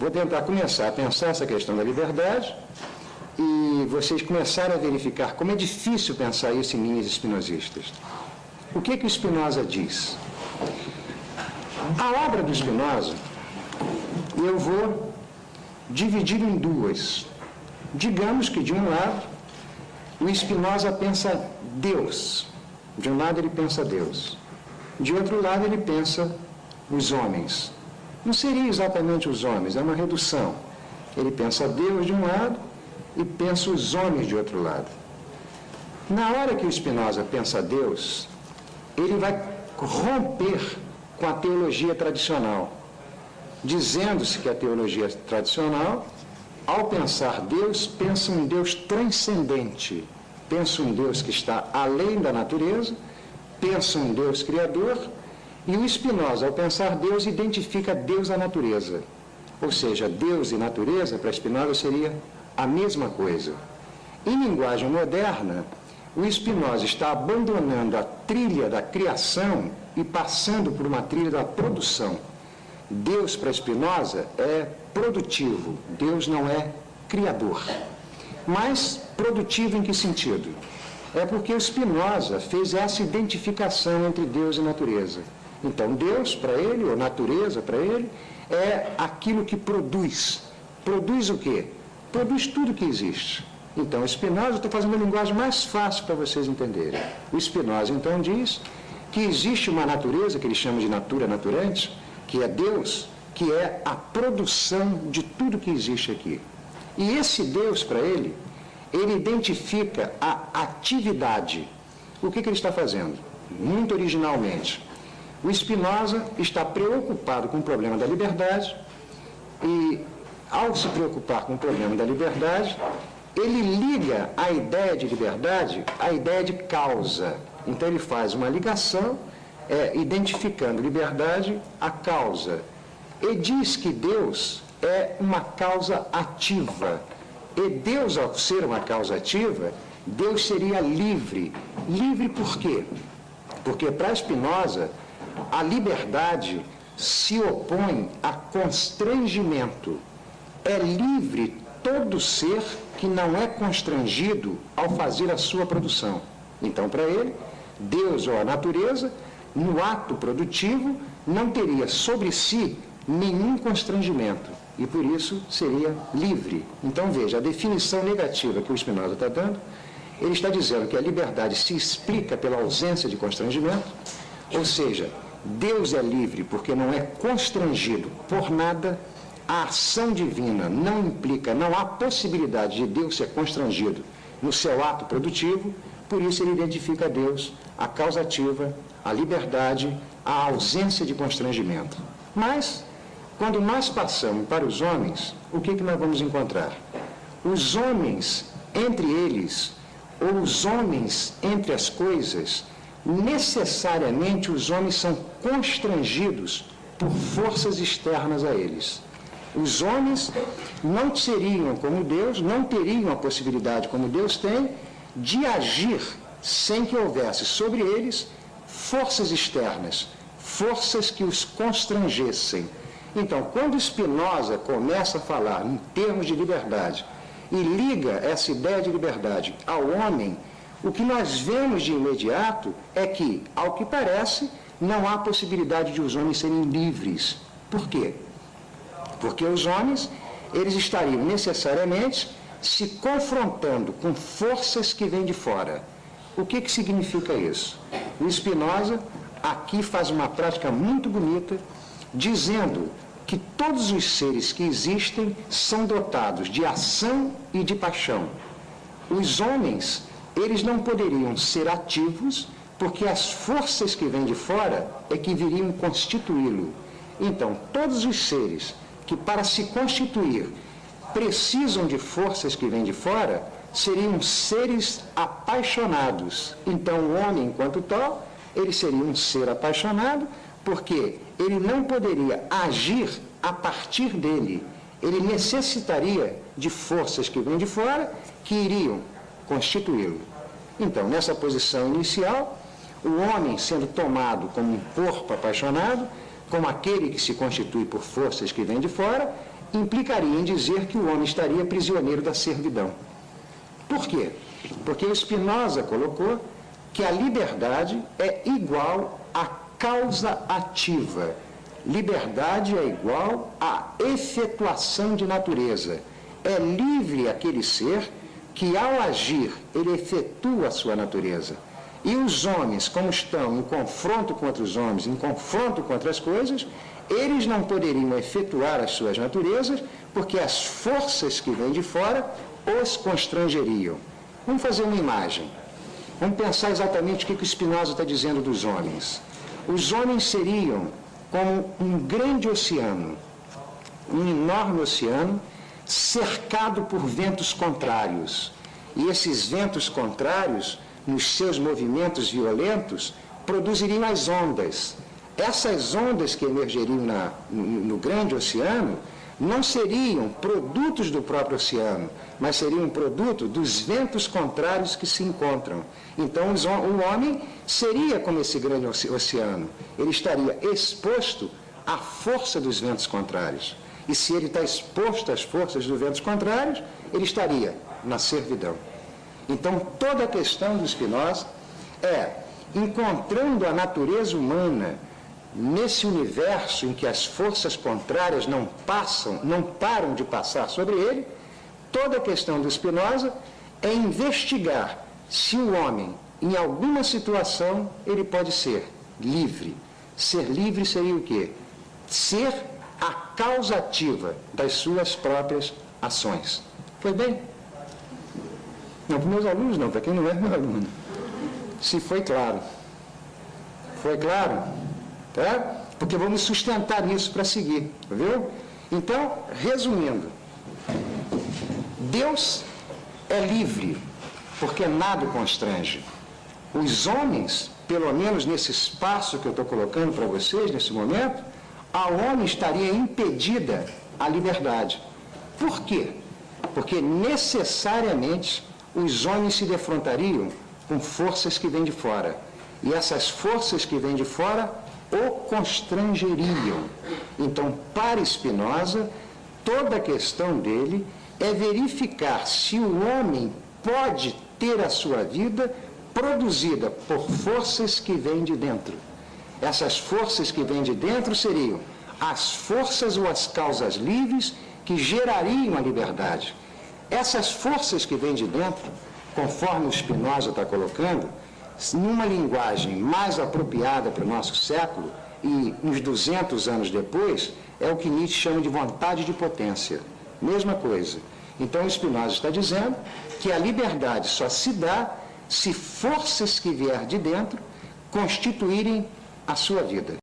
vou tentar começar a pensar essa questão da liberdade e vocês começarem a verificar como é difícil pensar isso em linhas espinosistas. O que o Spinoza diz? A obra do Spinoza, eu vou dividir em duas. Digamos que, de um lado, o Spinoza pensa Deus. De um lado, ele pensa Deus. De outro lado, ele pensa os homens. Não seria exatamente os homens, é uma redução. Ele pensa Deus de um lado e pensa os homens de outro lado. Na hora que o Spinoza pensa Deus, ele vai romper com a teologia tradicional, dizendo-se que a teologia tradicional, ao pensar Deus, pensa um Deus transcendente, pensa um Deus que está além da natureza, pensa um Deus criador, e o Spinoza, ao pensar Deus, identifica Deus à natureza. Ou seja, Deus e natureza, para Spinoza, seria a mesma coisa. Em linguagem moderna, o Spinoza está abandonando a trilha da criação e passando por uma trilha da produção. Deus, para Spinoza, é produtivo, Deus não é criador. Mas produtivo em que sentido? É porque o Spinoza fez essa identificação entre Deus e natureza. Então, Deus, para ele, ou natureza, para ele, é aquilo que produz. Produz o quê? Produz tudo que existe. Então, o Spinoza, estou fazendo uma linguagem mais fácil para vocês entenderem. O Spinoza, então, diz que existe uma natureza, que ele chama de natura naturante, que é Deus, que é a produção de tudo que existe aqui. E esse Deus, para ele identifica a atividade. O que ele está fazendo? Muito originalmente, o Spinoza está preocupado com o problema da liberdade e, ao se preocupar com o problema da liberdade, ele liga a ideia de liberdade à ideia de causa. Então, ele faz uma ligação, identificando liberdade à causa. E diz que Deus é uma causa ativa. E Deus, ao ser uma causa ativa, Deus seria livre. Livre por quê? Porque, para Spinoza, a liberdade se opõe a constrangimento. É livre todo ser que não é constrangido ao fazer a sua produção. Então, para ele, Deus ou a natureza, no ato produtivo, não teria sobre si nenhum constrangimento e, por isso, seria livre. Então, veja, a definição negativa que o Spinoza está dando, ele está dizendo que a liberdade se explica pela ausência de constrangimento, ou seja, Deus é livre porque não é constrangido por nada. A ação divina não implica, não há possibilidade de Deus ser constrangido no seu ato produtivo, por isso ele identifica a Deus, a causa ativa, a liberdade, a ausência de constrangimento. Mas, quando nós passamos para os homens, o que nós vamos encontrar? Os homens entre eles, ou os homens entre as coisas, necessariamente os homens são constrangidos por forças externas a eles. Os homens não seriam como Deus, não teriam a possibilidade, como Deus tem, de agir sem que houvesse sobre eles forças externas, forças que os constrangessem. Então, quando Spinoza começa a falar em termos de liberdade e liga essa ideia de liberdade ao homem, o que nós vemos de imediato é que, ao que parece, não há possibilidade de os homens serem livres. Por quê? Porque os homens, eles estariam necessariamente se confrontando com forças que vêm de fora. O que significa isso? O Spinoza aqui faz uma prática muito bonita, dizendo que todos os seres que existem são dotados de ação e de paixão. Os homens, eles não poderiam ser ativos, porque as forças que vêm de fora é que viriam constituí-lo. Então, todos os seres que, para se constituir, precisam de forças que vêm de fora, seriam seres apaixonados. Então, o homem, enquanto tal, ele seria um ser apaixonado, porque ele não poderia agir a partir dele. Ele necessitaria de forças que vêm de fora, que iriam constituí-lo. Então, nessa posição inicial, o homem sendo tomado como um corpo apaixonado, como aquele que se constitui por forças que vêm de fora, implicaria em dizer que o homem estaria prisioneiro da servidão. Por quê? Porque o Spinoza colocou que a liberdade é igual à causa ativa. Liberdade é igual à efetuação de natureza. É livre aquele ser que, ao agir, ele efetua a sua natureza. E os homens, como estão em confronto com outros homens, em confronto com outras coisas, eles não poderiam efetuar as suas naturezas, porque as forças que vêm de fora os constrangeriam. Vamos fazer uma imagem. Vamos pensar exatamente o que o Spinoza está dizendo dos homens. Os homens seriam como um grande oceano, um enorme oceano, cercado por ventos contrários. E esses ventos contrários, nos seus movimentos violentos, produziriam as ondas. Essas ondas que emergeriam no grande oceano não seriam produtos do próprio oceano, mas seriam produto dos ventos contrários que se encontram. Então, o homem seria como esse grande oceano. Ele estaria exposto à força dos ventos contrários. E se ele está exposto às forças dos ventos contrários, ele estaria na servidão. Então, toda a questão do Spinoza é, encontrando a natureza humana nesse universo em que as forças contrárias não param de passar sobre ele, toda a questão do Spinoza é investigar se o homem, em alguma situação, ele pode ser livre. Ser livre seria o quê? Ser a causa ativa das suas próprias ações. Foi bem? Não para os meus alunos, não, para quem não é meu aluno. Se foi claro. Foi claro? Tá? Porque vamos sustentar isso para seguir, viu? Então, resumindo, Deus é livre, porque nada o constrange. Os homens, pelo menos nesse espaço que eu estou colocando para vocês, nesse momento, ao homem estaria impedida a liberdade. Por quê? Porque necessariamente os homens se defrontariam com forças que vêm de fora. E essas forças que vêm de fora o constrangeriam. Então, para Spinoza, toda a questão dele é verificar se o homem pode ter a sua vida produzida por forças que vêm de dentro. Essas forças que vêm de dentro seriam as forças ou as causas livres que gerariam a liberdade. Essas forças que vêm de dentro, conforme o Spinoza está colocando, numa linguagem mais apropriada para o nosso século, e uns 200 anos depois, é o que Nietzsche chama de vontade de potência. Mesma coisa. Então, Spinoza está dizendo que a liberdade só se dá se forças que vier de dentro constituírem a sua vida.